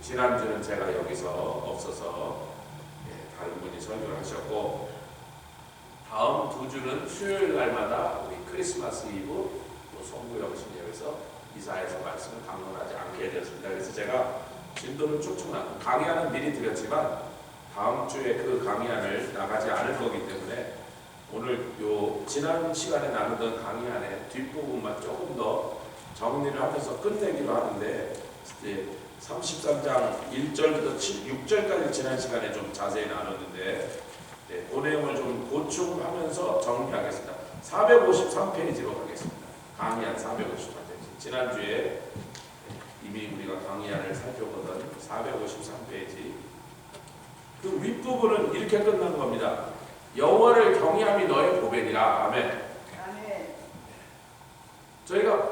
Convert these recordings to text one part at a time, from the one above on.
지난주는 제가 여기서 없어서 다른 분이 설교를 하셨고, 다음 두 주는 수요일 날마다 우리 크리스마스 이브 또 송구영신예에서 이사해서 말씀을 강론하지 않게 되었습니다. 그래서 제가 진도를 쭉쭉 강의안은 미리 드렸지만 다음 주에 그 강의안을 나가지 않을 거기 때문에 오늘 요 지난 시간에 나누던 강의안의 뒷부분만 조금 더 정리를 하면서 끝내기로 하는데, 이제 33장 1절부터 6절까지 지난 시간에 좀 자세히 나눴는데, 그 내용을 좀 보충하면서 정리하겠습니다. 453페이지로 가겠습니다. 강의안 453페이지. 지난주에 이미 우리가 강의안을 살펴보던 453페이지. 그 윗부분은 이렇게 끝난 겁니다. 여호와를 경외함이 너의 보배니라. 아멘. 아멘. 저희가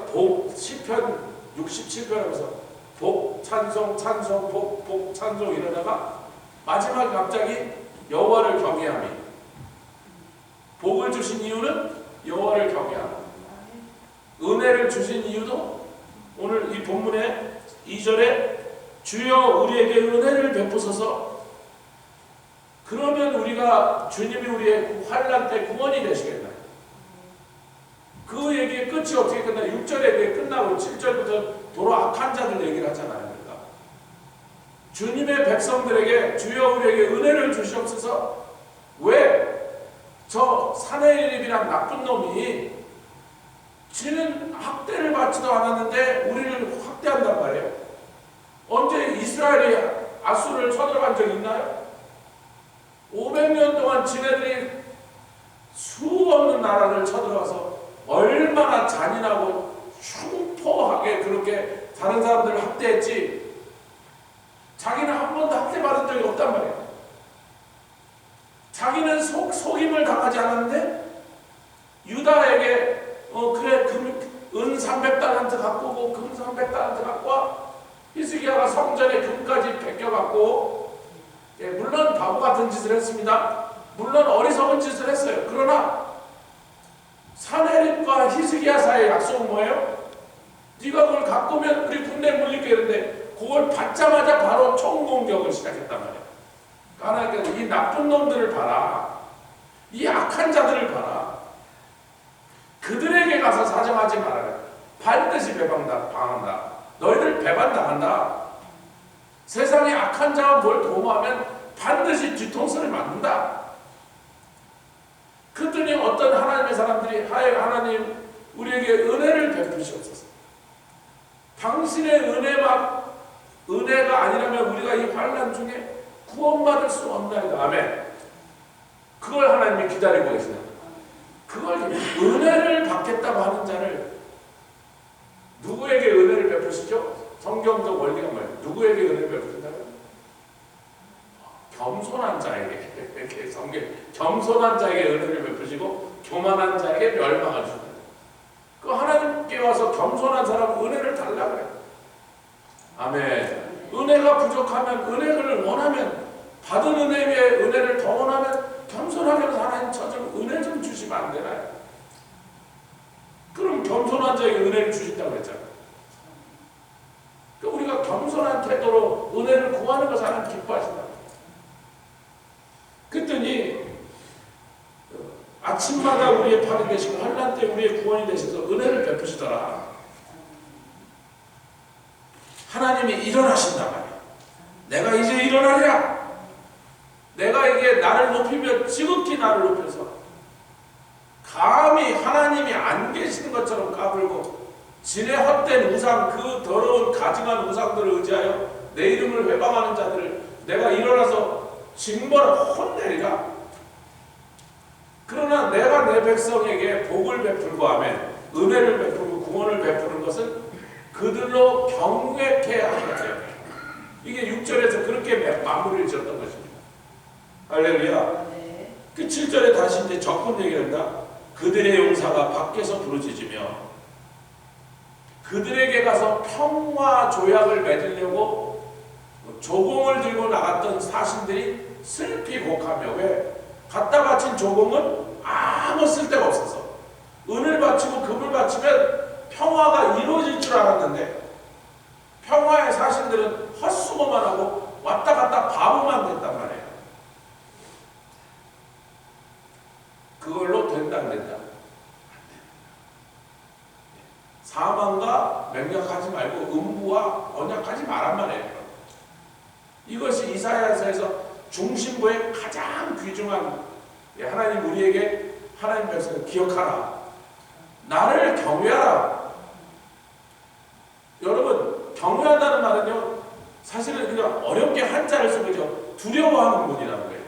시편 67편 하면서 복, 찬송, 찬송, 복, 찬송 이러다가 마지막에 갑자기 여호와를 경외함이, 복을 주신 이유는 여호와를 경외함, 은혜를 주신 이유도 오늘 이 본문의 2절에 주여 우리에게 은혜를 베푸소서, 그러면 우리가 주님이 우리의 환난 때 구원이 되시겠나요? 그 얘기의 끝이 어떻게 끝나요? 6절에 그게 끝나고 7절부터 도로 악한 자들 얘기를 하잖아요. 그러니까 주님의 백성들에게 주여 우리에게 은혜를 주시옵소서. 왜? 저 사내립이란 나쁜 놈이 지는 학대를 받지도 않았는데 우리를 학대한단 말이에요. 언제 이스라엘이 아수르를 쳐들어간 적이 있나요? 500년 동안 지네들이 수없는 나라를 쳐들어가서 얼마나 잔인하고 흉포하게 그렇게 다른 사람들을 학대했지, 자기는 한 번도 학대받은 적이 없단 말이에요. 자기는 속임을 당하지 않았는데 유다에게 그래 은 300달란트 갖고 오고 금 300달란트 갖고 와. 히스기야가 성전에 금까지 베껴갖고, 물론 바보 같은 짓을 했습니다. 물론 어리석은 짓을 했어요. 그러나 사내립과 히스기야 사이의 약속은 뭐예요? 네가 그걸 갖고 오면 우리 군대 물릴게. 이랬는데 그걸 받자마자 바로 총공격을 시작했단 말이에요. 그러니까 이 나쁜 놈들을 봐라. 이 악한 자들을 봐라. 그들에게 가서 사정하지 말아라. 반드시 배반당한다. 너희들 배반당한다. 세상에 악한 자와 뭘 도모하면 반드시 뒤통수를 맞는다. 그랬더니 어떤 하나님의 사람들이 하나님 우리에게 은혜를 베푸시옵소서. 당신의 은혜가 아니라면 우리가 이 환난 중에 구원받을 수 없나이다. 아멘. 그걸 하나님이 기다리고 계시다. 그걸 은혜를 받겠다고 하는 자를 누구에게 은혜를 베푸시죠? 성경적 원리가 뭐예요? 누구에게 은혜를 베푸신다고요? 겸손한 자에게. 이렇게 성경 겸손한 자에게 은혜를 베푸시고 교만한 자에게 멸망을 주는. 그 하나님께 와서 겸손한 사람은 은혜를 달라고 해요. 아멘. 은혜가 부족하면, 은혜를 원하면, 받은 은혜 위에 은혜를 더 원하면 겸손하게 해서 하나님 저 좀 은혜 좀 주시면 안 되나요? 그럼 겸손한 자에게 은혜를 주신다고 했잖아요. 그러니까 우리가 겸손한 태도로 은혜를 구하는 것을 하나님 기뻐하신다. 그랬더니 아침마다 우리의 팔이 되시고 환난 때 우리의 구원이 되셔서 은혜를 베푸시더라. 하나님이 일어나신단 말이야. 내가 이제 일어나랴. 내가 이게 나를 높이며 지극히 나를 높여서 감히 하나님이 안 계시는 것처럼 까불고 진의 헛된 우상, 그 더러운 가증한 우상들을 의지하여 내 이름을 회방하는 자들을 내가 일어나서 징벌하고 혼내리라. 그러나 내가 내 백성에게 복을 베풀고 하면, 은혜를 베풀고 구원을 베푸는 것은 그들로 경외케 하는 거예요. 이게 6절에서 그렇게 마무리를 지었던 것입니다. 할렐루야. 네. 그 7절에 다시 이제 적군 얘기를 한다. 그들의 용사가 밖에서 부르짖으며 그들에게 가서 평화 조약을 맺으려고 조공을 들고 나갔던 사신들이 슬피 곡하며, 왜? 갖다 바친 조공은 아무 쓸데가 없어서 은을 바치고 금을 바치면 평화가 이루어질 줄 알았는데 평화의 사신들은 헛수 헛수고만 하고 왔다 갔다 바보만 됐단 말이에요. 그걸로 된다 안 된다? 사망과 맹약하지 말고 음부와 언약하지 말란 말이에요. 이것이 이사야서에서 중심부의 가장 귀중한, 하나님 우리에게, 하나님 백성을 기억하라, 나를 경외하라. 여러분, 경외한다는 말은요, 사실은 그냥 어렵게 한자를 쓰고 두려워하는 분이라는 거예요.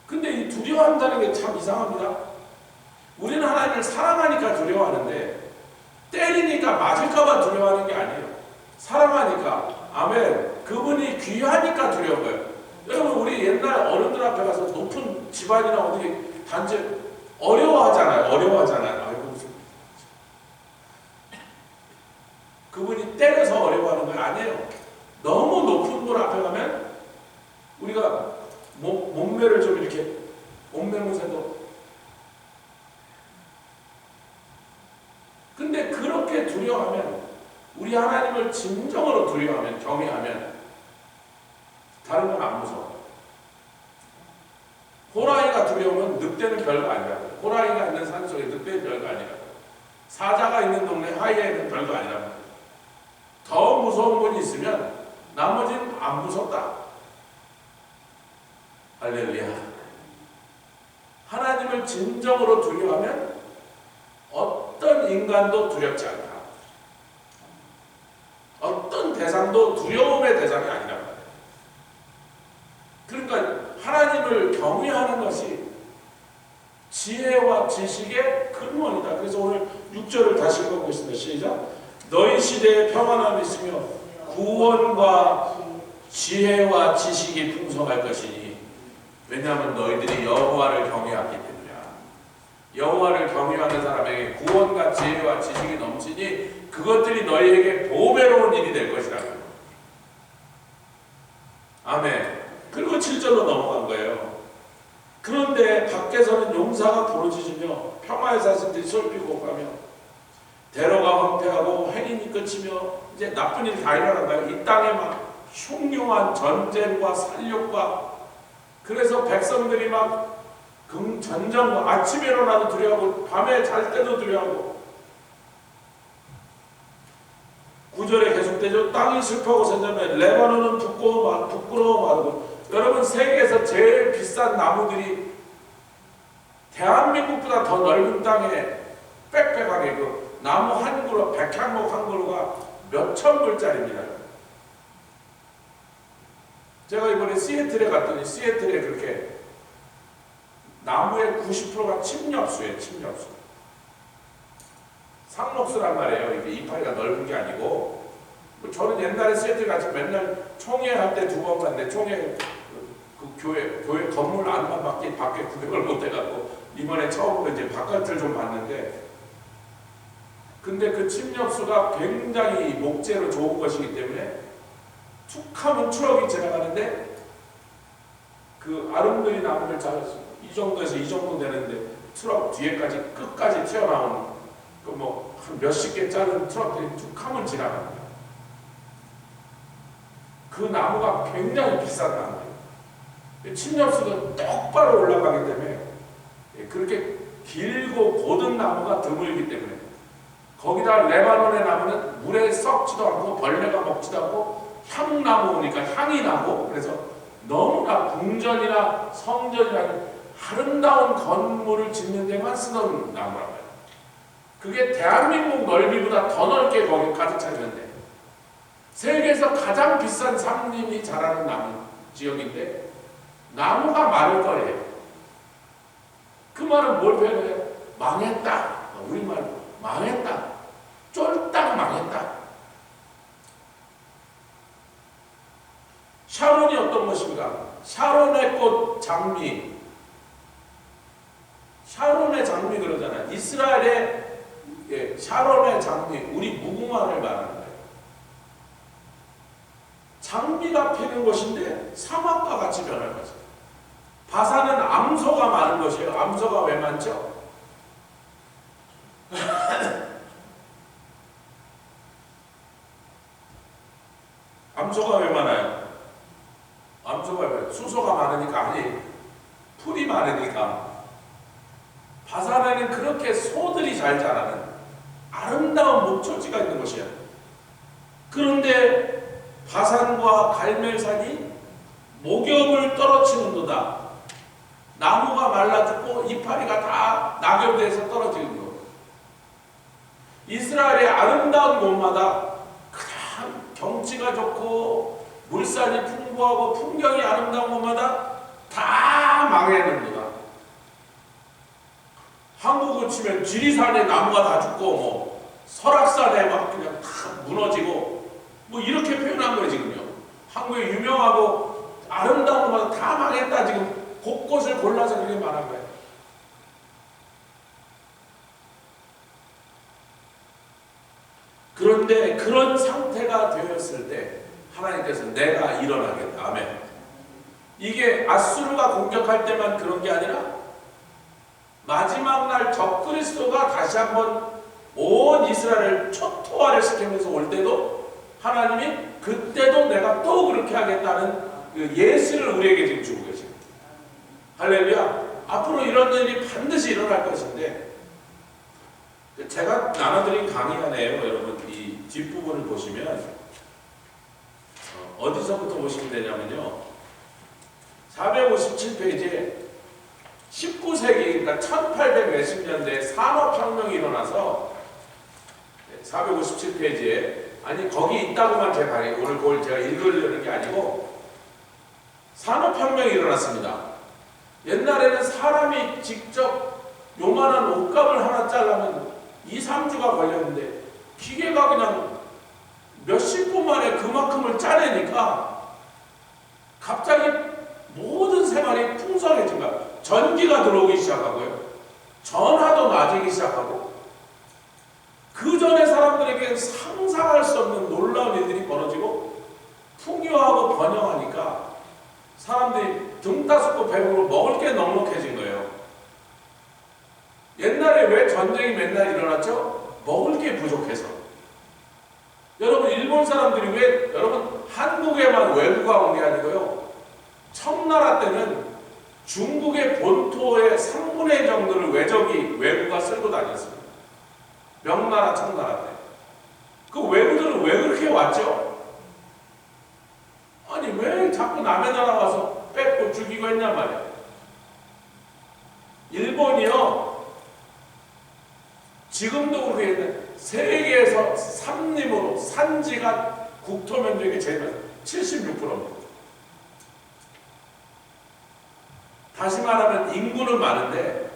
근데 이 두려워한다는 게 참 이상합니다. 우리는 하나님을 사랑하니까 두려워하는데, 때리니까 맞을까봐 두려워하는 게 아니에요. 사랑하니까, 아멘, 그분이 귀하니까 두려운 거예요. 여러분, 우리 옛날 어른들 앞에 가서 높은 집안이나 어디 단지 어려워하잖아요. 아이고, 무슨. 그분이 때려서 어려워하는 거 아니에요. 너무 높은 분 앞에 가면 우리가 몸매를 좀 이렇게, 몸매무새도. 근데 그렇게 두려워하면, 우리 하나님을 진정으로 두려워하면, 경외하면 다른 건 안 무서워. 호랑이가 두려우면 늑대는 별거 아니라고. 호랑이가 있는 산속에 늑대는 별거 아니라고. 사자가 있는 동네 하이에는 별거 아니라고. 더 무서운 분이 있으면 나머지는 안 무섭다. 할렐루야. 하나님을 진정으로 두려워하면 어떤 인간도 두렵지 않다. 어떤 대상도 두려움의 대상이 아니란 말이에요. 그러니까 하나님을 경외하는 것이 지혜와 지식의 근원이다. 그래서 오늘 6절을 다시 읽어보겠습니다. 시작. 너희 시대에 평안함이 있으며 구원과 지혜와 지식이 풍성할 것이니, 왜냐하면 너희들이 여호와를 경외하기 때문이야. 여호와를 경외하는 사람에게 구원과 지혜와 지식이 넘치니 그것들이 너희에게 보배로운 일이 될 것이라고. 아멘. 그리고 7절로 넘어간 거예요. 그런데 밖에서는 용사가 부르짖으며 평화의 사슴들이 솔피고 가며 대로가 황폐하고 행인이 끝이며, 이제 나쁜 일이 다 일어난 거예요. 이 땅에 막 흉흉한 전쟁과 살육과, 그래서 백성들이 막 전쟁과, 아침에 일어나도 두려워하고 밤에 잘 때도 두려워하고. 9절에 계속되죠. 땅이 슬퍼하고 선자면 레바논은 부끄러워 마르고. 여러분, 세계에서 제일 비싼 나무들이 대한민국보다 더 넓은 땅에 빽빽하게, 그 나무 한 그루, 백향목 한 그루가 몇천 불짜리입니다. 제가 이번에 시애틀에 갔더니, 시애틀에 그렇게 나무의 90%가 침엽수예요. 침엽수. 상록수란 말이에요. 이게 이파리가 넓은 게 아니고. 저는 옛날에 시애틀 같이 맨날 총회할 때 2번 갔는데, 총회 그 교회 건물 안만 밖에 구경을 못 해갖고 이번에 처음으로 이제 바깥을 좀 봤는데, 근데 그 침엽수가 굉장히 목재로 좋은 것이기 때문에 툭하면 트럭이 지나가는데, 그 아름드리 나무를 잘라서 이 정도에서 이 정도 되는데 트럭 뒤에까지 끝까지 튀어나오는 그 뭐 한 몇십 개 짜는 트럭들이 툭하면 지나갑니다. 그 나무가 굉장히 비싼 나무예요. 침엽수가 똑바로 올라가기 때문에, 그렇게 길고 고든 나무가 드물기 때문에, 거기다 레바논의 나무는 물에 썩지도 않고 벌레가 먹지도 않고 향나무니까 향이 나고, 그래서 너무나 궁전이나 성전이라는 아름다운 건물을 짓는 데만 쓰는 나무란 말이에요. 그게 대한민국 넓이보다 더 넓게 거기 가득 차 있는데, 세계에서 가장 비싼 산림이 자라는 나무 지역인데 나무가 마를 거예요. 그 말은 뭘 표현해요? 망했다. 우리말로 망했다. 쫄딱 망했다. 샤론이 어떤 것인가? 샤론의 꽃 장미. 샤론의 장미 그러잖아요. 이스라엘의 샤론의 장미, 우리 무궁화를 말하는 거예요. 장미가 피는 것인데 사막과 같이 변할 거죠. 바산은 암소가 많은 것이에요. 암소가 왜 많죠? 암소가 왜 많아요? 암소가 왜? 수소가 많으니까 아니 풀이 많으니까. 바산에는 그렇게 소들이 잘 자라는 아름다운 목초지가 있는 곳이야. 그런데 바산과 갈멜산이 목욕을 떨어치는도다. 나무가 말라 죽고 이파리가 다 낙엽돼서 떨어지는 것. 이스라엘의 아름다운 곳마다 그냥 경치가 좋고 물산이 풍부하고 풍경이 아름다운 곳마다 다 망했는도다. 한국을 치면 지리산에 나무가 다 죽고 뭐 설악산에 막 그냥 다 무너지고 뭐 이렇게 표현한 거예요 지금요. 한국의 유명하고 아름다운 곳마다 다 망했다 지금 곳곳을 골라서 그렇게 말한 거예요. 그런데 그런 상태가 되었을 때 하나님께서 내가 일어나겠다. 아멘. 이게 아수르가 공격할 때만 그런 게 아니라 마지막 날 적그리스도가 다시 한번 온 이스라엘을 초토화를 시키면서 올 때도 하나님이 그때도 내가 또 그렇게 하겠다는 그 예수를 우리에게 지금 주고 계십니다. 할렐루야. 앞으로 이런 일이 반드시 일어날 것인데 제가 나눠드린 강의 안에요. 여러분 이 뒷부분을 보시면 어디서부터 보시면 되냐면요. 457페이지에 19세기 그러니까 1800 몇십 년대에 산업혁명이 일어나서 457페이지에 아니 거기 있다고만 제가 오늘 그걸 제가 읽으려는 게 아니고 산업혁명이 일어났습니다. 옛날에는 사람이 직접 요만한 옷감을 하나 자르면 2, 3주가 걸렸는데 기계가 그냥 몇십 분 만에 그만큼을 짜내니까 갑자기 모든 생활이 풍성해진 거야. 전기가 들어오기 시작하고요. 전화도 낮아지기 시작하고 그 전에 사람들에게 상상할 수 없는 놀라운 일들이 벌어지고 풍요하고 번영하니까 사람들이 등 따숩고 배부르고 먹을 게 넉넉해진 거예요. 옛날에 왜 전쟁이 맨날 일어났죠? 먹을 게 부족해서. 여러분 일본 사람들이 왜 여러분 한국에만 외구가 온 게 아니고요. 청나라 때는 중국의 본토의 3분의 1 정도를 외구가 쓸고 다녔습니다. 명나라 청나라 때. 그 외구들은 왜 그렇게 왔죠? 아니 왜 자꾸 남의 나라 와서 뺏고 죽이고 했냔 말이에요. 일본이요. 지금도 그렇게 세계에서 산림으로 산지가 국토 면적이 제일 76%입니다. 다시 말하면 인구는 많은데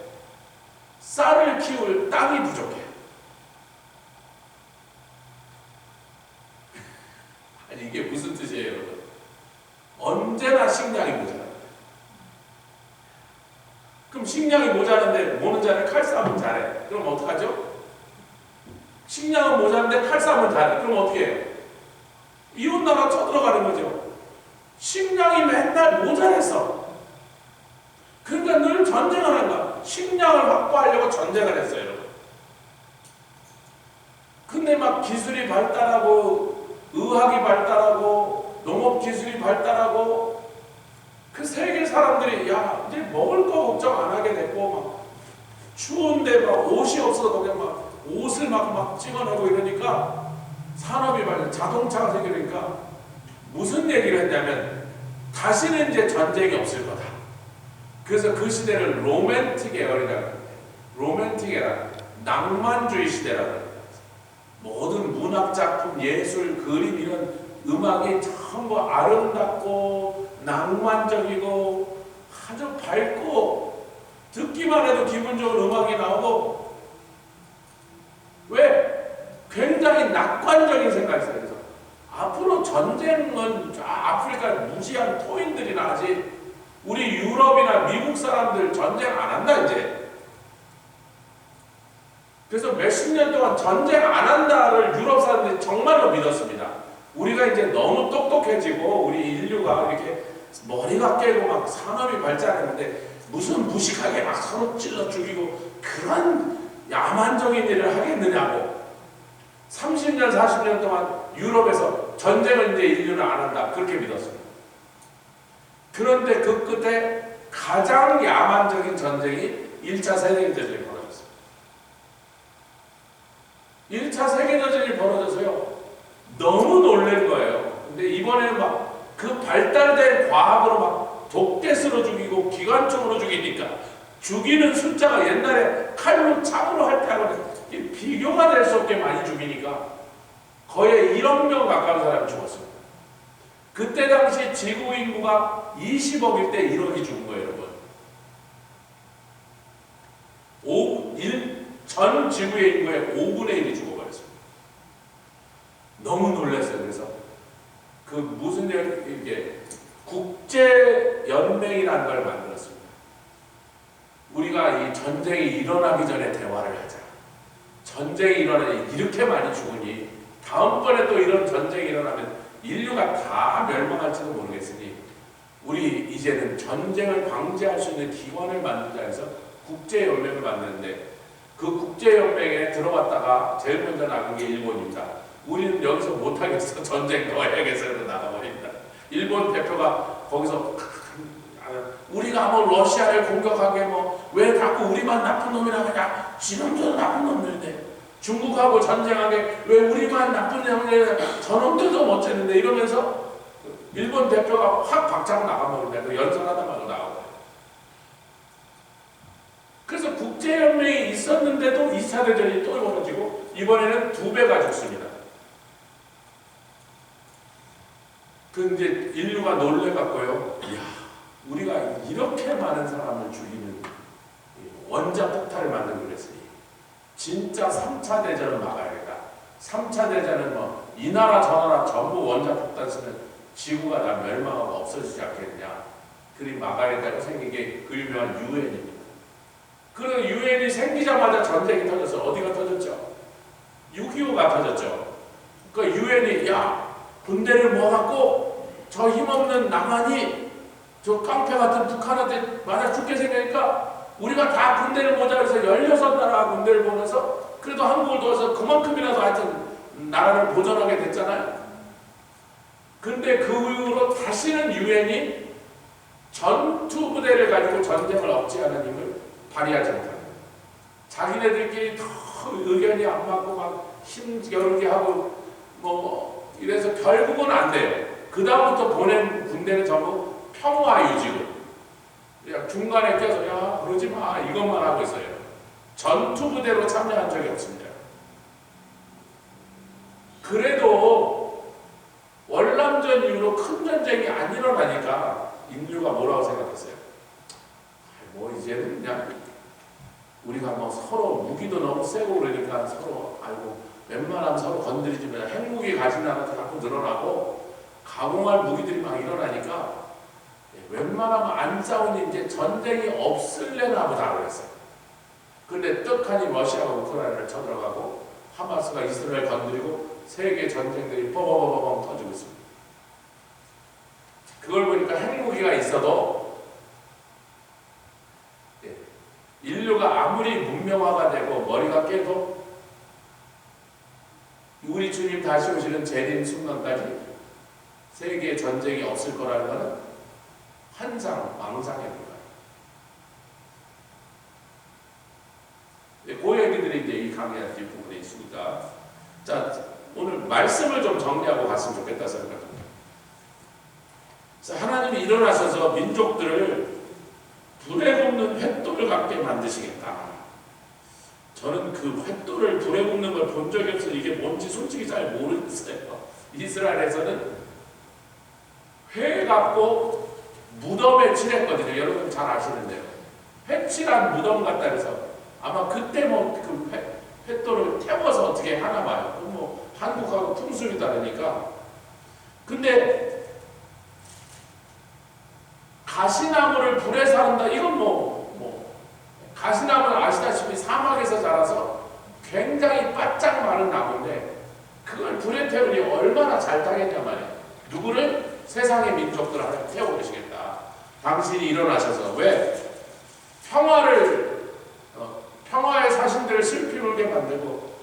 쌀을 키울 땅이 부족해. 아니 이게 무슨 뜻이에요, 여러분? 언제나 식량이 모자라. 그럼 식량이 모자란데 모는 자는 칼 싸움은 잘해. 그럼 어떡하죠? 식량은 모자란데 칼 싸움은 잘해. 그럼 어떻게 해요? 이웃 나라 쳐들어가는 거죠. 식량이 맨날 모자랐어. 그러니까 늘 전쟁을 한다. 식량을 확보하려고 전쟁을 했어요, 여러분. 근데 막 기술이 발달하고 의학이 발달하고 농업 기술이 발달하고 그 세계 사람들이 야 이제 먹을 거 걱정 안 하게 됐고 막 추운데 막 옷이 없어서 그냥 막 옷을 막 찍어내고 이러니까 산업이 발달, 자동차가 생기니까 무슨 얘기를 했냐면 다시는 이제 전쟁이 없을 거다. 그래서 그 시대를 로맨틱 에어리라고 합니다. 로맨틱 에라, 낭만주의 시대라고 합니다. 모든 문학작품, 예술, 그림 이런 음악이 전부 아름답고 낭만적이고 아주 밝고 듣기만 해도 기분 좋은 음악이 나오고 왜? 굉장히 낙관적인 생각이 있어요. 그래서 앞으로 전쟁은 아프리카 무지한 토인들이나 하지 우리 유럽이나 미국 사람들 전쟁 안 한다 이제. 그래서 몇십 년 동안 전쟁 안 한다를 유럽 사람들이 정말로 믿었습니다. 우리가 이제 너무 똑똑해지고 우리 인류가 이렇게 머리가 깨고 막 산업이 발전했는데 무슨 무식하게 막 서로 찔러 죽이고 그런 야만적인 일을 하겠느냐고 30년 40년 동안 유럽에서 전쟁을 이제 인류는 안 한다. 그렇게 믿었습니다. 그런데 그 끝에 가장 야만적인 전쟁이 1차 세계대전이 벌어졌어요. 1차 세계대전이 벌어져서요. 너무 놀란 거예요. 근데 이번에는 막 그 발달된 과학으로 막 독가스로 죽이고 기관총으로 죽이니까 죽이는 숫자가 옛날에 칼로 창으로 할 때하고는 비교가 될 수 없게 많이 죽이니까 거의 1억 명 가까운 사람이 죽었습니다. 그때 당시 지구 인구가 20억일 때 1억이 죽은 거예요, 여러분. 전 지구의 인구의 5분의 1이 죽어버렸습니다. 너무 놀랐어요. 그래서 그 무슨 이게 국제연맹이라는 걸 만들었습니다. 우리가 이 전쟁이 일어나기 전에 대화를 하자. 전쟁이 일어나니 이렇게 많이 죽으니 다음번에 또 이런 전쟁이 일어나면 인류가 다 멸망할지도 모르겠으니 우리 이제는 전쟁을 방지할 수 있는 기관을 만들자 해서 국제연맹을 만드는데 그 국제연맹에 들어갔다가 제일 먼저 나간 게 일본입니다. 우리는 여기서 못하겠어. 전쟁 더 해야겠어. 해서 나가버립니다. 일본 대표가 거기서 우리가 뭐 러시아를 공격하게 뭐 왜 자꾸 우리만 나쁜 놈이라 그냥 지놈들도 나쁜 놈들인데 중국하고 전쟁하게 왜 우리만 나쁜 놈이냐 저놈들도 못했는데 이러면서 일본 대표가 확 박차고 나가버립니다. 그 연설하다 말고 나가버려요. 그래서 국제연맹이 있었는데도 2차 대전이 또 벌어지고 이번에는 2배가 죽습니다. 그 이제 인류가 놀래갖고요. 이야, 우리가 이렇게 많은 사람을 죽이는 원자 폭탄을 만들고 그랬으니 진짜 3차 대전을 막아야겠다. 3차 대전은 뭐 이 나라 저 나라 전부 원자 폭탄 쓰면 지구가 다 멸망하고 없어지지 않겠냐. 그리 막아야겠다고 생긴 게 그 유명한 유엔입니다. 그 유엔이 생기자마자 전쟁이 터져서 어디가 터졌죠? 6.25가 터졌죠. 그 유엔이 야 군대를 모아갖고 저 힘없는 남한이 저 깡패 같은 북한한테 맞아 죽게 생기니까 우리가 다 군대를 모자 해서 16나라가 군대를 보내서 그래도 한국을 도와서 그만큼이라도 하여튼 나라를 보존하게 됐잖아요. 근데 그 이후로 다시는 유엔이 전투부대를 가지고 전쟁을 억제하는 힘을 발휘하지 못합니다. 자기네들끼리 더 의견이 안 맞고 막 힘겨루게 하고 뭐 이래서 결국은 안 돼요. 그 다음부터 보낸 군대는 전부 평화 유지로 그냥 중간에 껴서 야 그러지 마 이것만 하고 있어요. 전투부대로 참여한 적이 없습니다. 그래도 월남전 이후로 큰 전쟁이 안 일어나니까 인류가 뭐라고 생각했어요? 뭐 이제는 그냥 우리가 뭐 서로 무기도 너무 세고 그러니까 서로 알고 웬만하면 서로 건드리지 마. 핵무기 가진 나라도 자꾸 늘어나고 가공할 무기들이 막 일어나니까 웬만하면 안 싸우니 이제 전쟁이 없을래나 보다 그랬어요. 근데 떡하니 러시아가 우크라이나를 쳐들어가고 하마스가 이스라엘 건드리고 세계 전쟁들이 뻐버버버벙 터지고 있습니다. 그걸 보니까 핵무기가 있어도 인류가 아무리 문명화가 되고 머리가 깨도 우리 주님 다시 오시는 재림 순간까지 세계에 전쟁이 없을 거라는 것은 환상, 망상입니다. 그 얘기들이 이제 이 강의할 뒷부분에 있으니까 자 오늘 말씀을 좀 정리하고 갔으면 좋겠다 생각합니다. 그래서 하나님이 일어나셔서 민족들을 불에 굽는 횃돌을 갖게 만드시겠다. 저는 그 횃돌을 불에 굽는 걸 본 적이 없어서 이게 뭔지 솔직히 잘 모르겠어요. 이스라엘에서는 회 갖고 무덤에 칠했거든요. 여러분 잘 아시는데요. 회칠한 무덤 같다 해서 아마 그때 뭐 그 횃돌을 태워서 어떻게 하나 봐요. 그 뭐 한국하고 풍습이 다르니까. 근데 가시나무를 불에 사른다. 이건 뭐 가시나무는 아시다시피 사막에서 자라서 굉장히 바짝 마른 나무인데 그걸 불에 태우니 얼마나 잘 타겠냐 말이에요. 누구를? 세상의 민족들 하나님 태워보시겠다. 당신이 일어나셔서 왜? 평화의 사신들을 슬피 울게 만들고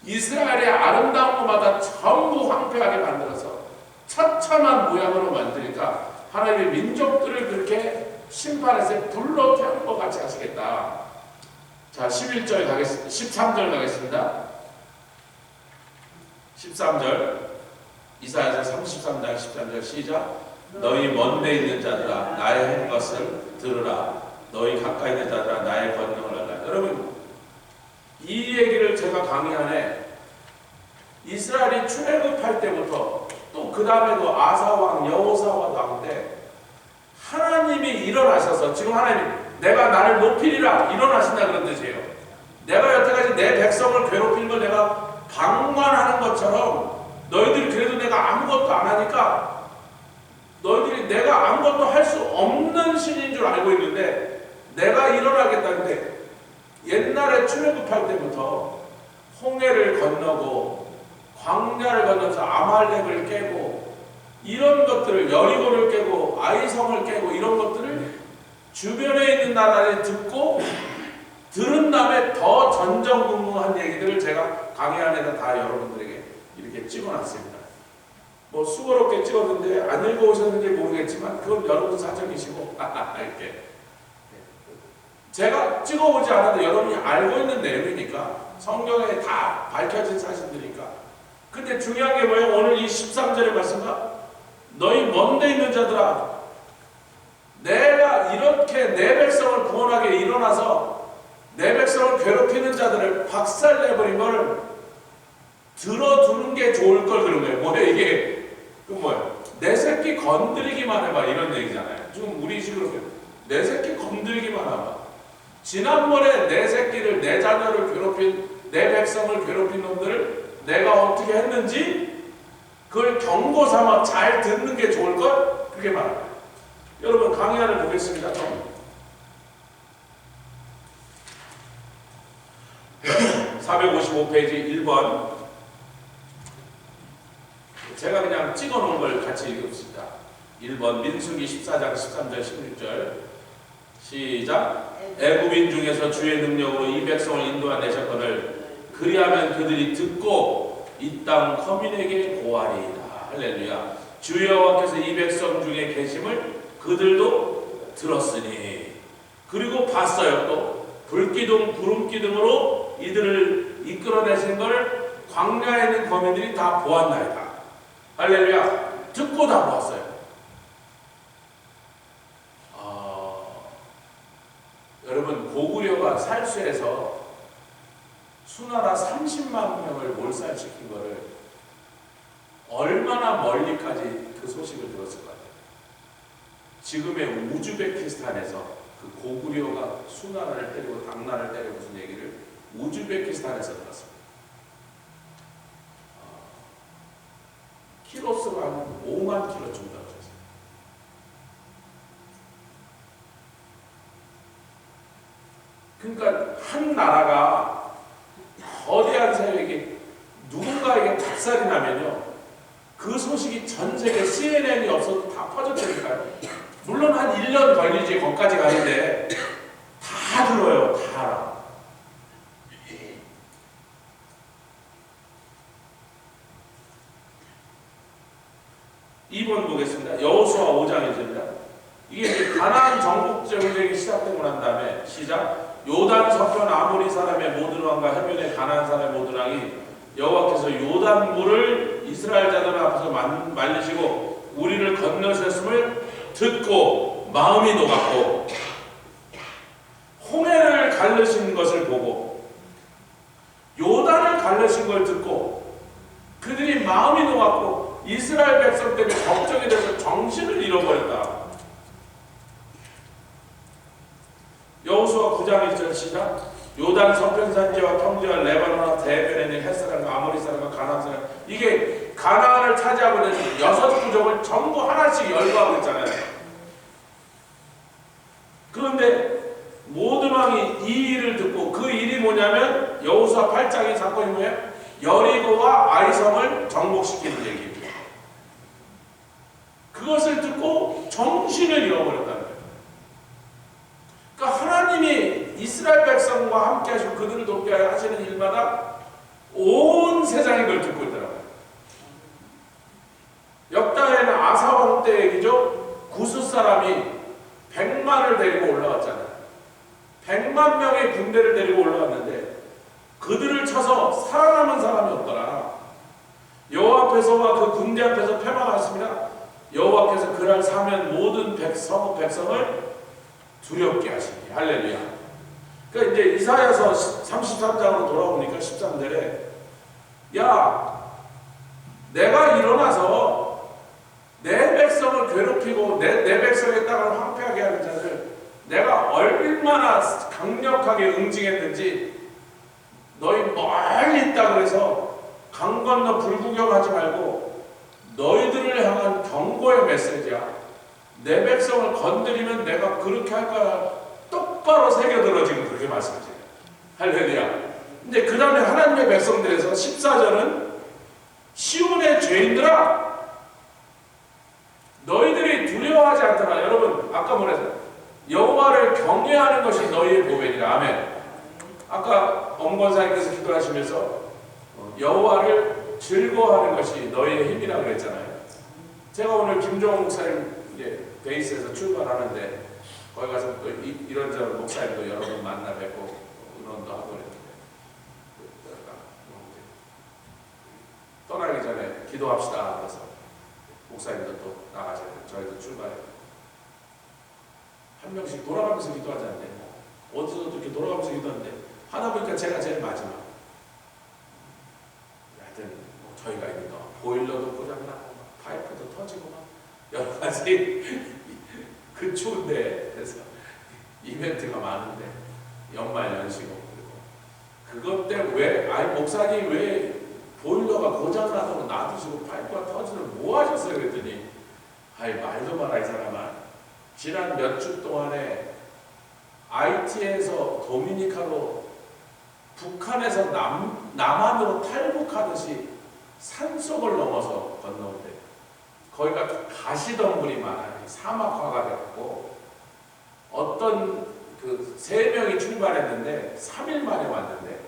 이스라엘의 아름다운 것마다 전부 황폐하게 만들어서 처참한 모양으로 만드니까 하나님의 민족들을 그렇게 심판해서 불로 태우는 것 같이 하시겠다. 자, 11절 가겠습니다. 13절 가겠습니다. 13절 이사야서 33장 13절 시작. 너희 먼데 있는 자들아 나의 한 것을 들으라. 너희 가까이 있는 자들아 나의 권능을 알라. 여러분, 이 얘기를 제가 강의하네. 이스라엘이 출애굽할 때부터 또 그 다음에도 아사왕, 여호사왕 왕 때 하나님이 일어나셔서, 지금 하나님 내가 나를 높이리라 일어나신다 그런 뜻이에요. 내가 여태까지 내 백성을 괴롭힌 걸 내가 방관하는 것처럼 너희들이 그래도 내가 아무것도 안 하니까 너희들이 내가 아무것도 할 수 없는 신인 줄 알고 있는데 내가 일어나겠다는데, 옛날에 출애굽할 때부터 홍해를 건너고 광야를 건너서 아말렉을 깨고 이런 것들을, 여리고를 깨고 아이성을 깨고 이런 것들을 주변에 있는 나라에 듣고 들은 다음에 더 전전긍긍한 얘기들을 제가 강의 안에다 다 여러분들에게 이렇게 찍어놨습니다. 뭐 수고롭게 찍었는데 안 읽어오셨는지 모르겠지만 그건 여러분 사정이시고 이렇게 제가 찍어오지 않아도 여러분이 알고 있는 내용이니까, 성경에 다 밝혀진 사실들이니까. 근데 중요한 게 뭐예요? 오늘 이 13절의 말씀과 너희 먼데 있는 자들아, 내가 이렇게 내 백성을 구원하게 일어나서 내 백성을 괴롭히는 자들을 박살내버린 걸 들어두는 게 좋을 걸 그런 거예요. 뭐예요 이게? 그 뭐예요? 내 새끼 건드리기만 해봐 이런 얘기잖아요. 지금 우리 식으로 내 새끼 건드리기만 해봐. 지난번에 내 새끼를, 내 자녀를 괴롭힌, 내 백성을 괴롭힌 놈들을 내가 어떻게 했는지 그걸 경고 삼아 잘 듣는 게 좋을걸? 그게 말합니다. 여러분 강의안을 보겠습니다. 455페이지 1번. 제가 그냥 찍어놓은 걸 같이 읽읍시다. 1번 민수기 14장 13절 16절 시작. 애굽인 중에서 주의 능력으로 이 백성을 인도하내셨거늘 그리하면 그들이 듣고 이 땅 거민에게 고하리이다. 할렐루야. 주 여호와께서 이 백성 중에 계심을 그들도 들었으니, 그리고 봤어요. 또 불기둥 구름기둥으로 이들을 이끌어내신 걸 광야에 있는 거민들이 다 보았나이다. 할렐루야. 듣고 다 보았어요. 여러분 고구려가 살수해서 수나라 30만 명을 몰살시킨 거를 얼마나 멀리까지 그 소식을 들었을 것 같아요. 지금의 우즈베키스탄에서 그 고구려가 수나라를 때리고 당나라를 때리고 무슨 얘기를 우즈베키스탄에서 들었습니다. 키로수가 한 5만 킬로 정도 하셨어요. 그러니까 한 나라가 거대한 세력이 누군가에게 박살이 나면요, 그 소식이 전 세계 CNN이 없어도 다 퍼졌다니까요. 물론 한 1년 걸리지 거기까지 가는데 다 들어요. 다 알아. 2번 보겠습니다. 여호수아 5장입니다. 이게 이제 가나안 정복 전쟁이 시작되고 난 다음에 시작. 요단 서편 아모리 사람의 모든 왕과 해변의 가나안 사람의 모든 왕이 여호와께서 요단물을 이스라엘 자들 앞에서 말리시고 우리를 건너셨음을 듣고 마음이 녹았고, 홍해를 갈르신 것을 보고 요단을 갈르신 걸 듣고 그들이 마음이 녹았고 이스라엘 백성 때문에 걱정이 돼서 정신을 잃어버렸다. 여호수아 9장 1절 시작. 요단 서편산지와 평지와 레바논과 대변에 있는 헷 사람과 아모리 사람과 가나안 사람, 이게 가나안을 차지하고 있는 6부족을 전부 하나씩 열거하고 있잖아요. 그런데 모든 왕이 이 일을 듣고, 그 일이 뭐냐면 여호수아 8장의 사건이 뭐예요? 여리고와 아이성을 정복시키는 얘기입니다. 그것을 듣고 정신을 잃어버렸다는 거예요. 그러니까 하나님이 이스라엘 백성과 함께 하시고 그들을 돕게 하시는 일마다 온 세상이 그걸 듣고 있더라고요. 역다에는 아사왕 때 얘기죠. 구스 사람이 100만을 데리고 올라왔잖아요. 100만 명의 군대를 데리고 올라왔는데 그들을 쳐서 살아남은 사람이 없더라. 여호와 앞에서와 그 군대 앞에서 패망하였습니다. 여호와께서 그날 사면 모든 백성의 백성을 두렵게 하시니. 할렐루야. 그러니까 이제 이사야서 33장으로 돌아오니까 13절에 야, 내가 일어나서 내 백성을 괴롭히고 내 백성의 땅을 황폐하게 하는 자를 내가 얼마나 강력하게 응징했는지 너희 멀리 있다 그래서 강 건너 불구경하지 말고 너희들을 향한 경고의 메시지야. 내 백성을 건드리면 내가 그렇게 할 거야. 똑바로 새겨들어 지금 그렇게 말씀하세요. 할렐루야. 근데 그 다음에 하나님의 백성들에서 14절은 시온의 죄인들아 너희들이 두려워하지 않더라. 여러분 아까 뭐랬어요? 여호와를 경외하는 것이 너희의 보배니라. 아멘. 아까 엄권사님께서 기도하시면서 여호와를 즐거워하는 것이 너희의 힘이라 그랬잖아요. 제가 오늘 김종호 목사님 이제 베이스에서 출발하는데 거기 가서 또 이런저런 목사님도 여러 번 만나 뵙고 의논도 하고 그랬는데 떠나기 전에 기도합시다. 그래서 목사님도 또 나가셔야 돼요. 저희도 출발해요. 한 명씩 돌아가면서 기도하지 않는데 어디서 이렇게 돌아가면서 기도하는데 하다 보니까 제가 제일 마지막. 하여튼 저희가 있는 거 보일러도 고장나고 파이프도 터지고 막 여러 가지 그 추운데 그래서 이벤트가 많은데 연말 연시고 그것 때문에 왜 아니 목사님 왜 보일러가 고장나서 놔두시고 파이프가 터지면 뭐 하셨어요? 그랬더니 아이 말도 마라 이 사람아. 지난 몇 주 동안에 IT에서 도미니카로 북한에서 남한으로 탈북하듯이 산속을 넘어서 건너는데 거기가 가시덤불이 많아요. 사막화가 됐고 어떤 그 3명이 출발했는데 3일 만에 왔는데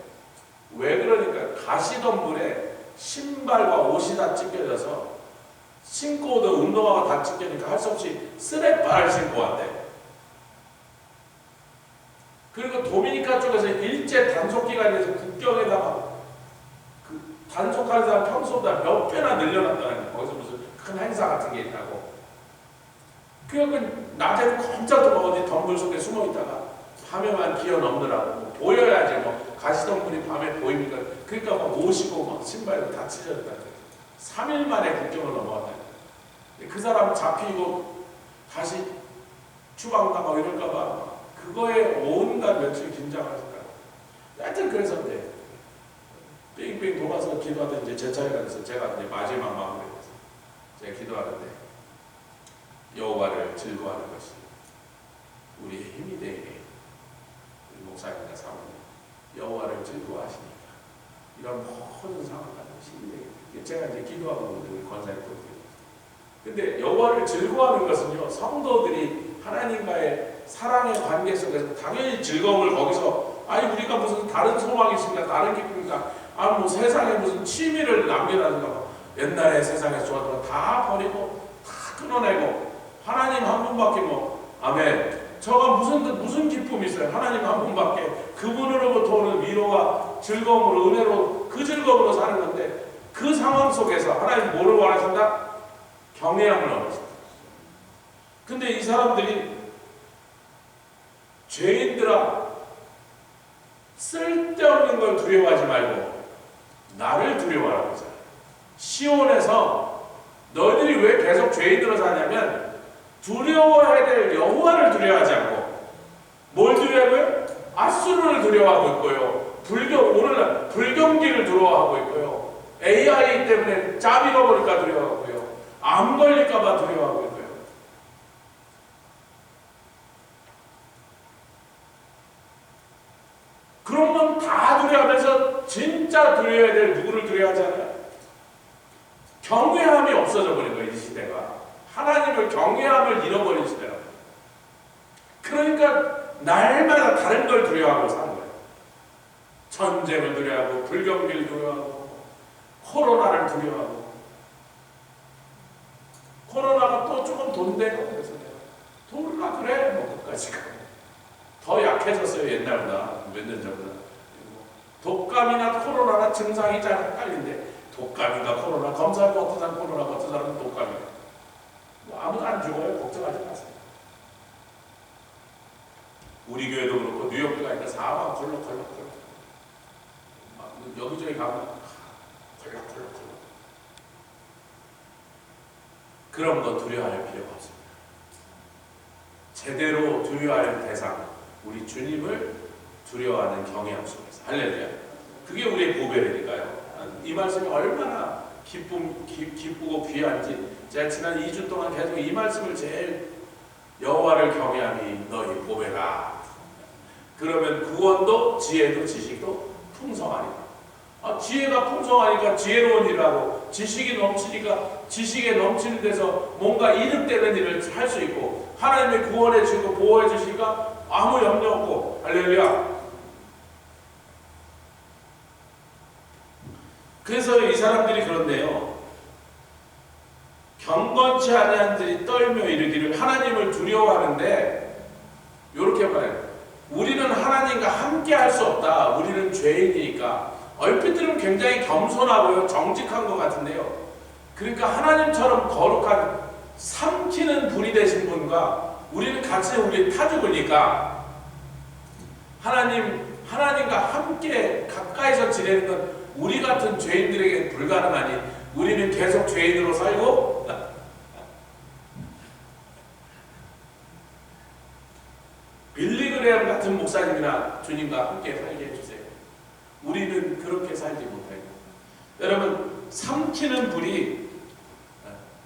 왜 그러니까 가시덤불에 신발과 옷이 다 찢겨져서 신고 오던 운동화가 다 찢겨니까 할 수 없이 쓰레빠를 신고 왔대. 그리고 도미니카 쪽에서 일제 단속기간에서 국경에다가 그 단속하는 사람 평소보다 몇 배나 늘려놨다는 거예요. 거기서 무슨 큰 행사 같은 게 있다고. 그러니까 낮에는 깜짝 어디 덤불 속에 숨어 있다가 밤에만 기어 넘느라고 보여야지 뭐 가시덤불이 밤에 보입니까? 그러니까 막 모시고 막 신발도 다 찢어졌다. 3일 만에 국경을 넘어왔다. 그 사람 잡히고 다시 추방당하고 이럴까봐 그거에 온갖 며칠 긴장하셨다. 하여튼 그래서 이제 빙빙 돌아서 기도하던 이제 제 차례가 돼서 제가 이제 마지막 마무리해서 제가 기도하는데 여호와를 즐거워하는 것이 우리의 힘이 되게 우리 목사님과 사모님 여호와를 즐거워하시니까 이런 모든 상황과 힘이 되게 제가 이제 기도하고 우리 권사님 또 근데 여호와를 즐거워하는 것은요 성도들이 하나님과의 사랑의 관계 속에서 당연히 즐거움을 거기서 아니 우리가 무슨 다른 소망이 있습니까? 다른 기쁨입니까? 아 뭐 세상에 무슨 취미를 남겨라든가 옛날에 세상에서 좋았던 거 다 버리고 다 끊어내고 하나님 한 분밖에 뭐 아멘 저가 무슨 기쁨이 있어요? 하나님 한 분밖에 그분으로부터 오는 위로와 즐거움으로 은혜로 그 즐거움으로 사는 건데 그 상황 속에서 하나님 뭐를 원하신다? 경외함을 원하신다. 근데 이 사람들이 죄인들아 쓸데없는 걸 두려워하지 말고 나를 두려워하라고 하잖아요. 시온에서 너희들이 왜 계속 죄인으로 사냐면 두려워해야 될 여호와를 두려워하지 않고 뭘 두려워하고요? 아수르를 두려워하고 있고요. 오늘날 불경기를 두려워하고 있고요. AI 때문에 짬 잃어버릴까 두려워하고요. 암 걸릴까봐 두려워하고 있고요. 그런 건 다 두려워하면서 진짜 두려워해야 될 누구를 두려워하잖아요. 경외함이 없어져 버린 거예요. 이 시대가. 하나님을 경외함을 잃어버린 시대라고. 그러니까 날마다 다른 걸 두려워하고 사는 거예요. 전쟁을 두려워하고 불경기를 두려워하고 코로나를 두려워하고, 코로나가 또 조금 돈대요. 그래서 내가 돈을라 그래 뭐 끝까지 더 약해졌어요. 옛날보다 몇 년 전보다. 독감이나 코로나나 증상이 잘 헷갈린데, 독감인가 코로나, 검사하면 어떤 사람 코로나고 어떤 사람은 독감이에요. 뭐 아무도 안 죽어요. 걱정하지 마세요. 우리 교회도 그렇고 뉴욕도 가니까 사망 콜록콜록 여기저기 가면 콜록콜록 그런 거 두려워할 필요가 없습니다. 제대로 두려워할 대상, 우리 주님을 두려워하는 경외함 속에서. 할렐루야. 그게 우리의 보배라니까요. 이 말씀이 얼마나 기쁘고 귀한지 제가 지난 2주 동안 계속 이 말씀을 제일, 여호와를 경외함이 너희 보배라. 그러면 구원도 지혜도 지식도 풍성하리라. 지혜가 풍성하니까 지혜로운 일을 하고, 지식이 넘치니까 지식에 넘치는 데서 뭔가 이득되는 일을 할 수 있고, 하나님의 구원해 주시고 보호해 주시니까 아무 염려 없고. 할렐루야. 그래서 이 사람들이 그런데요, 경건치 아니한 들이 떨며 이르기를, 하나님을 두려워하는데 이렇게 말해요. 우리는 하나님과 함께 할 수 없다. 우리는 죄인이니까. 얼핏 들으면 굉장히 겸손하고요, 정직한 것 같은데요. 그러니까 하나님처럼 거룩한 삼키는 불이 되신 분과 우리는 같이 우리 타 죽으니까, 하나님과 함께 가까이서 지내는 건 우리 같은 죄인들에게 불가능하니 우리는 계속 죄인으로 살고, 빌리그레엄 같은 목사님이나 주님과 함께 살게 해주세요. 우리는 그렇게 살지 못해요. 여러분, 삼키는 불이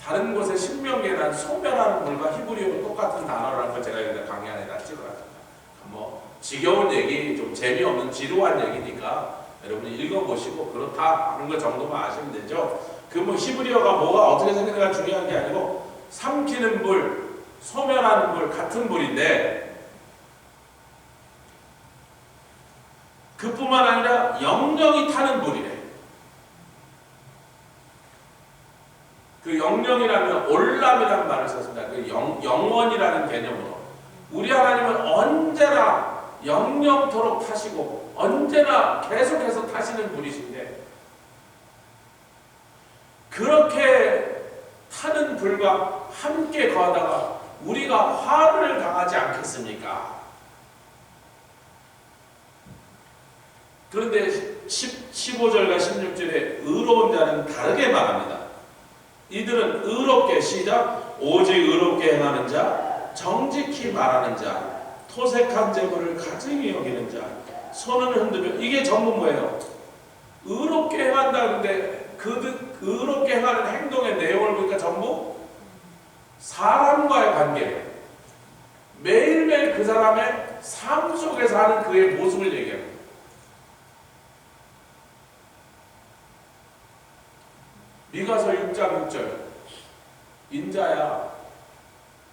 다른 곳에 신명기에는 소멸하는 불과 히브리어 똑같은 단어라는 걸 제가 여기다 강의 안에다 찍어놨습니다. 뭐 지겨운 얘기, 좀 재미없는 지루한 얘기니까 여러분이 읽어보시고 그렇다 하는 것 정도만 아시면 되죠. 그 뭐 히브리어가 뭐가 어떻게 생겼는가 중요한 게 아니고, 삼키는 불, 소멸하는 불 같은 불인데, 그뿐만 아니라 영영이 타는 불이래. 그 영영이라면 올람이라는 말을 썼습니다. 그 영원이라는 개념으로 우리 하나님은 언제나 영영토록 타시고 언제나 계속해서 타시는 분이신데, 그렇게 타는 불과 함께 거하다가 우리가 화를 당하지 않겠습니까? 그런데 15절과 16절에 의로운 자는 다르게 말합니다. 이들은 의롭게, 시작, 오직 의롭게 행하는 자, 정직히 말하는 자, 토색한 재물을 가증히 여기는 자, 손을 흔들며, 이게 전부 뭐예요? 의롭게 행한다는데 그 의롭게 행하는 행동의 내용을 보니까 전부 사람과의 관계예요. 매일매일 그 사람의 삶 속에서 하는 그의 모습을 얘기합니다. 미가서 6장 6절, 인자야,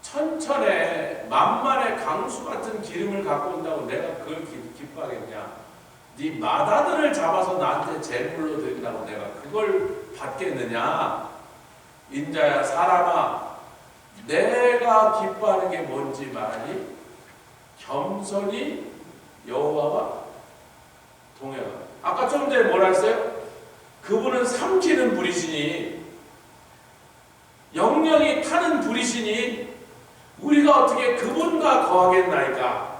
천천에 만만의 강수 같은 기름을 갖고 온다고 내가 그걸 기뻐하겠냐? 네 마다들을 잡아서 나한테 제물로 드린다고 내가 그걸 받겠느냐? 인자야, 사람아, 내가 기뻐하는 게 뭔지 말하니? 겸손히 여호와와 동행하라. 아까 좀 전에 뭐라 했어요? 그분은 삼키는 불이시니, 영영이 타는 불이시니 우리가 어떻게 그분과 거하겠나이까?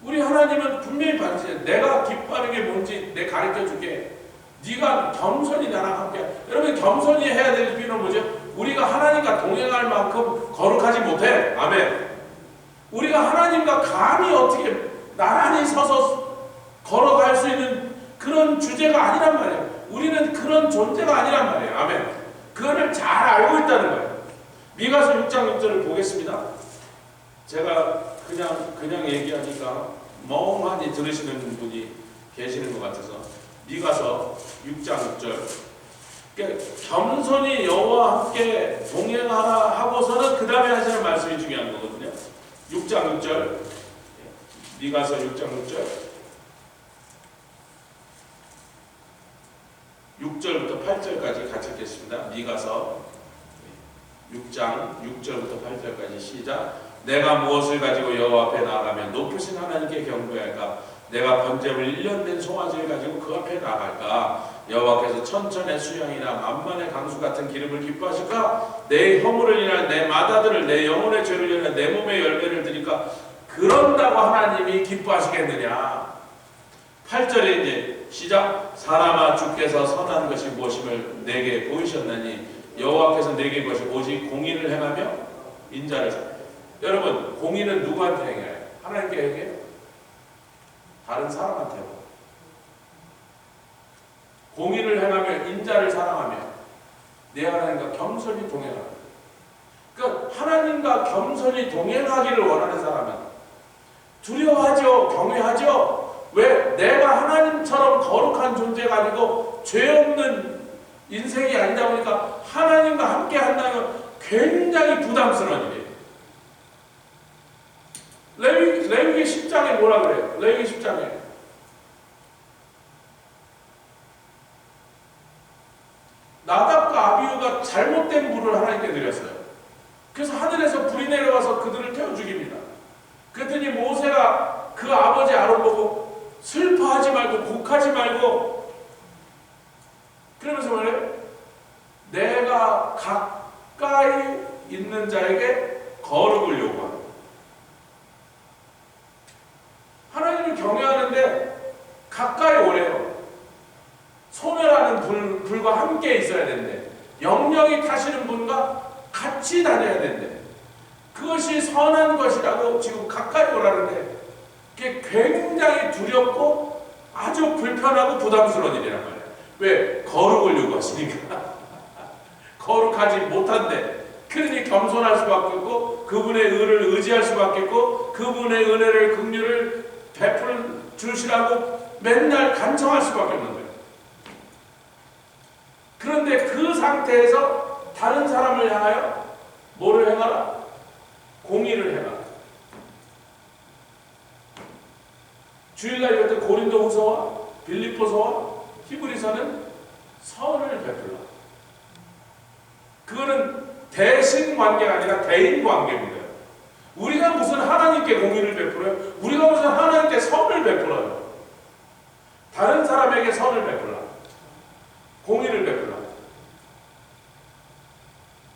우리 하나님은 분명히 반드시 내가 기뻐하는 게 뭔지 내가 가르쳐줄게. 네가 겸손히 나랑 함께. 여러분, 겸손히 해야 될 필요는 뭐죠? 우리가 하나님과 동행할 만큼 거룩하지 못해. 아멘. 우리가 하나님과 감히 어떻게 나란히 서서 걸어갈 수 있는 그런 주제가 아니란 말이에요. 우리는 그런 존재가 아니란 말이에요. 아멘. 그거를 잘 알고 있다는 거예요. 미가서 6장 6절을 보겠습니다. 제가 그냥 얘기하니까 멍하니 들으시는 분이 계시는 것 같아서. 미가서 6장 6절. 그러니까 겸손히 여호와와 함께 동행하라 하고서는 그 다음에 하시는 말씀이 중요한 거거든요. 6장 6절. 미가서 6장 6절. 6절부터 8절까지 같이 읽겠습니다. 미가서 6장 6절부터 8절까지 시작. 내가 무엇을 가지고 여호와 앞에 나아가면 높으신 하나님께 경배할까? 내가 번제물 1년 된 송아지를 가지고 그 앞에 나갈까? 여호와께서 천천의 수양이나 만만의 강수 같은 기름을 기뻐하실까? 내 허물을 인한 내 맏아들을 내 영혼의 죄를 인한 내 몸의 열매를 드릴까? 그런다고 하나님이 기뻐하시겠느냐? 8절에 이제 시작. 사람아 주께서 선한 것이 무엇임을 내게 보이셨나니 여호와께서 내게 것이 오직 공의를 행하며 인자를 사. 여러분, 공의는 누구한테 행해요? 하나님께 행해요? 다른 사람한테요. 공의를 행하며 인자를 사랑하며 내 하나님과 겸손히 동행하라. 그러니까 하나님과 겸손히 동행하기를 원하는 사람은 두려워하죠, 경외하죠. 왜? 내가 하나님처럼 거룩한 존재가 아니고 죄 없는 인생이 아니다 보니까 하나님과 함께 한다면 굉장히 부담스러운 일이에요. 레위기 10장에 뭐라 그래요? 레위기 10장에 나답과 아비후가 잘못된 불을 하나님께 드렸어요. 그래서 하늘에서 불이 내려와서 그들을 태워 죽입니다. 그랬더니 모세가 그 아버지 아론 보고 슬퍼하지 말고 곡하지 말고 그러면서 말해요. 내가 가까이 있는 자에게 거룩을 요구한다. 하나님을 경외하는데 가까이 오래요. 소멸하는 불과 함께 있어야 되는데 영영이 타시는 분과 같이 다녀야 되는데 그것이 선한 것이라고 지금 가까이 오라는데 그게 굉장히 두렵고 아주 불편하고 부담스러운 일이란 말이에요. 왜? 거룩을 요구하시니까. 거룩하지 못한데 그러니 겸손할 수밖에 없고 그분의 의를 의지할 수밖에 없고 그분의 은혜를 긍휼을 베풀 주시라고 맨날 간청할 수밖에 없는 거예요. 그런데 그 상태에서 다른 사람을 향하여 뭐를 행하라? 공의를 행하라. 주일날 이럴 때 고린도후서와 빌립보서와 히브리서는 선을 베풀라. 그거는 대신 관계가 아니라 대인 관계입니다. 우리가 무슨 하나님께 공의를 베풀어요? 우리가 무슨 하나님께 선을 베풀어요? 다른 사람에게 선을 베풀라. 공의를 베풀라.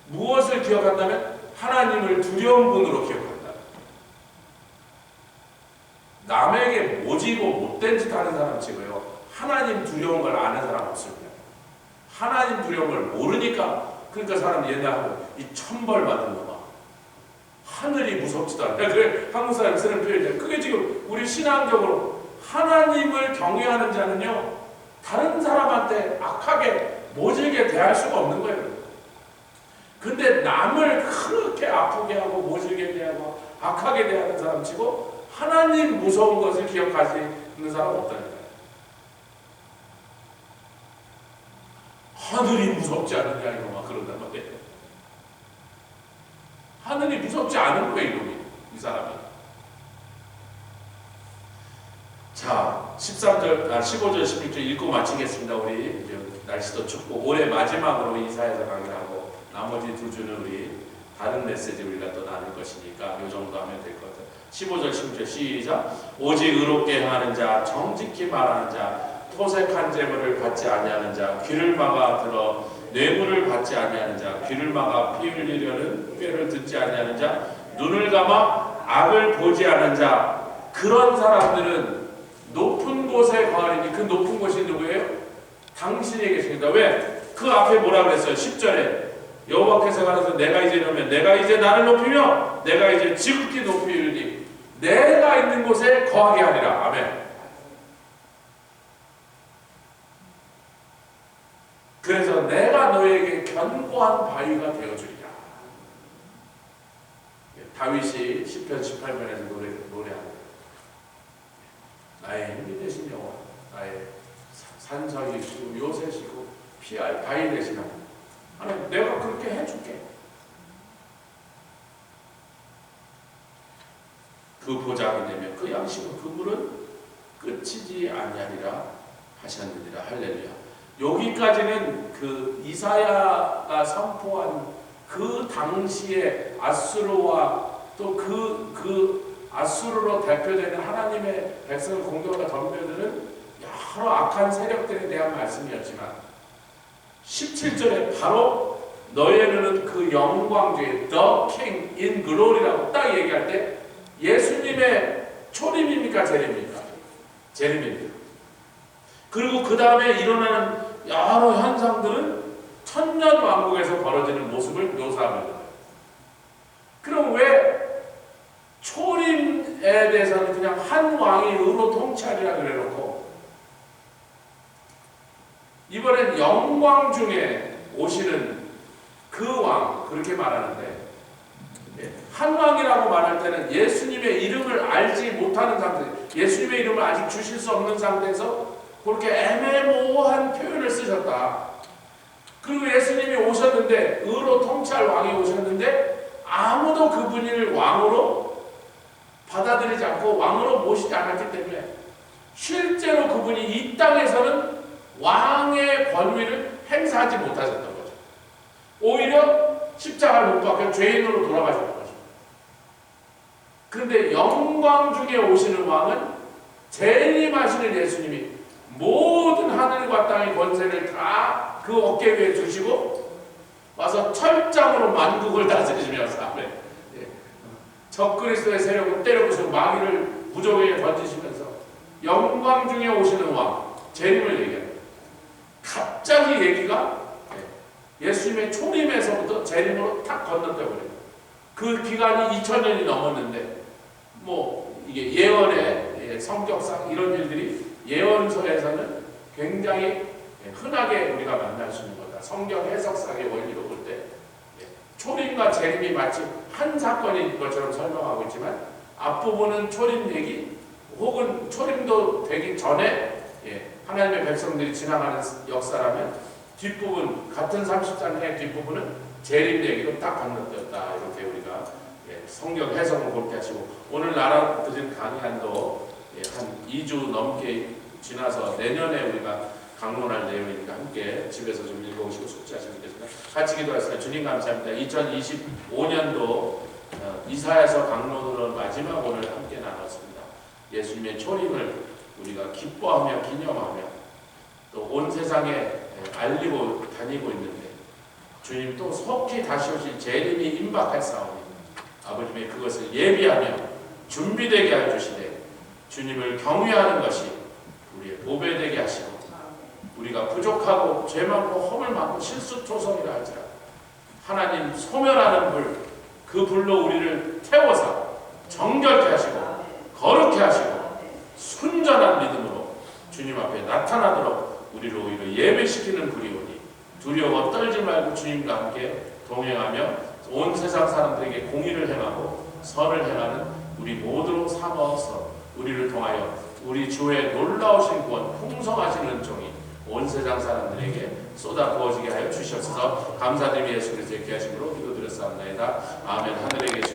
무엇을 기억한다면 하나님을 두려운 분으로 기억한다. 남에게 모지고 못된 짓 하는 사람 치고요. 하나님 두려운 걸 아는 사람 없습니다. 하나님 두려운 걸 모르니까 그러니까 사람 옛날하고 이 천벌 받은 거 봐. 하늘이 무섭지도 않다. 그래 한국 사람이 쓰는 표현이에요. 그게 지금 우리 신앙적으로 하나님을 경외하는 자는요. 다른 사람한테 악하게 모질게 대할 수가 없는 거예요. 근데 남을 그렇게 아프게 하고 모질게 대하고 악하게 대하는 사람 치고 하나님 무서운 것을 기억하시는 사람 없다는 거예요. 하늘이 무섭지 않느냐 이거 막 그런단 말이에요. 하늘이 무섭지 않은 거예요 이놈이. 이 사람이. 자 15절 16절 읽고 마치겠습니다. 우리 이제 날씨도 춥고 올해 마지막으로 이사야서 강의를 하고 나머지 두 주는 우리 다른 메시지 우리가 또 나눌 것이니까 이 정도 하면 될 것 같아요. 15절 16절 시작. 오직 의롭게 행하는 자 정직히 말하는 자 토색한 재물을 받지 아니하는 자 귀를 막아 들어 뇌물을 받지 아니하는 자 귀를 막아 피 흘리려는 꾀를 듣지 아니하는 자 눈을 감아 악을 보지 않은 자 그런 사람들은 높은 곳에 거하리니 그 높은 곳이 누구예요? 당신이 계십니다. 왜? 그 앞에 뭐라 그랬어요? 10절에 여호와께서 가라사대 내가 이제 이러면 내가 이제 나를 높이며 내가 이제 지극히 높이 이르니 내가 있는 곳에 거하게 하리라. 아멘. 그래서 내가 너에게 견고한 바위가 되어주리라. 다윗이 시편 18편에서 노래합니다. 나의 힘이 되신 여호와, 나의 산성이시고 요새시고 피할 바위 되신 하나님, 내가 그렇게 해줄게. 그 보장이 되면 그 양식은 그 물은 끝이지 아니하리라 하셨느니라. 할렐루야. 여기까지는 그 이사야가 선포한 그 당시에 아수르와 또 그 아수르로 대표되는 하나님의 백성을 공격하다 덤벼드는 여러 악한 세력들에 대한 말씀이었지만 17절에 바로 너의 눈은 그 영광 중에 The King in Glory라고 딱 얘기할 때 예수님의 초림입니까? 재림입니까? 재림입니다. 그리고 그 다음에 일어나는 여러 현상들은 천년왕국에서 벌어지는 모습을 묘사합니다. 그럼 왜 초림에 대해서는 그냥 한 왕이 의로 통치하리라 그래놓고 이번엔 영광 중에 오시는 그 왕 그렇게 말하는데 한 왕이라고 말할 때는 예수님의 이름을 알지 못하는 상태, 예수님의 이름을 아직 주실 수 없는 상태에서 그렇게 애매모호한 표현을 쓰셨다. 그리고 예수님이 오셨는데 의로 통치할 왕이 오셨는데 아무도 그분을 왕으로 받아들이지 않고 왕으로 모시지 않았기 때문에 실제로 그분이 이 땅에서는 왕의 권위를 행사하지 못하셨던 거죠. 오히려 십자가를 못 박혀 죄인으로 돌아가셨던 거죠. 그런데 영광 중에 오시는 왕은 재림하시는 예수님이 모든 하늘과 땅의 권세를 다 그 어깨 위에 두시고 와서 철장으로 만국을 다스리시면서 아멘. 적그리스도의 세력을 때려부수고 마귀를 무적에게 던지시면서 영광 중에 오시는 왕 재림을 얘기합니다. 갑자기 얘기가 예수님의 초림에서부터 재림으로 탁 건너뛰어버려요. 그 기간이 2000년이 넘었는데 뭐 이게 예언의 성격상 이런 일들이 예언서에서는 굉장히 흔하게 우리가 만날 수 있는 거다. 성경 해석상의 원리로 볼 때 초림과 재림이 마치 한 사건인 것처럼 설명하고 있지만 앞부분은 초림 얘기 혹은 초림도 되기 전에 하나님의 백성들이 지나가는 역사라면 뒷부분 같은 30장의 뒷부분은 재림 얘기로 딱 건너뛰었다. 이렇게 우리가 성경 해석을 그렇게 하시고 오늘 나라들은 강의한도 한 2주 넘게 지나서 내년에 우리가 강론할 내용이니까 함께 집에서 좀 읽어오시고 숙지하시면 되겠습니다. 같이 기도하겠습니다. 주님 감사합니다. 2025년도 이사야서 강론으로 마지막 오늘 함께 나눴습니다. 예수님의 초림을 우리가 기뻐하며 기념하며 또 온 세상에 알리고 다니고 있는데 주님 또 속히 다시 오실 재림이 임박할 사오니 아버님의 그것을 예비하며 준비되게 해주시되 주님을 경외하는 것이 우리의 보배되게 하시고 우리가 부족하고 죄 많고 허물 많고 실수초성이라 할지라도 하나님 소멸하는 불, 그 불로 우리를 태워서 정결케 하시고 거룩케 하시고 순전한 믿음으로 주님 앞에 나타나도록 우리를 오히려 예배시키는 불이 오니 두려워 떨지 말고 주님과 함께 동행하며 온 세상 사람들에게 공의를 행하고 선을 행하는 우리 모두로 삼아서 우리를 통하여 우리 주의 놀라우신 구원 풍성하신 은총이 온 세상 사람들에게 쏟아 부어지게 하여 주시옵소서. 감사드리며 예수 그리스도의 귀하심으로 기도드렸사옵나이다. 아멘. 하늘에 계신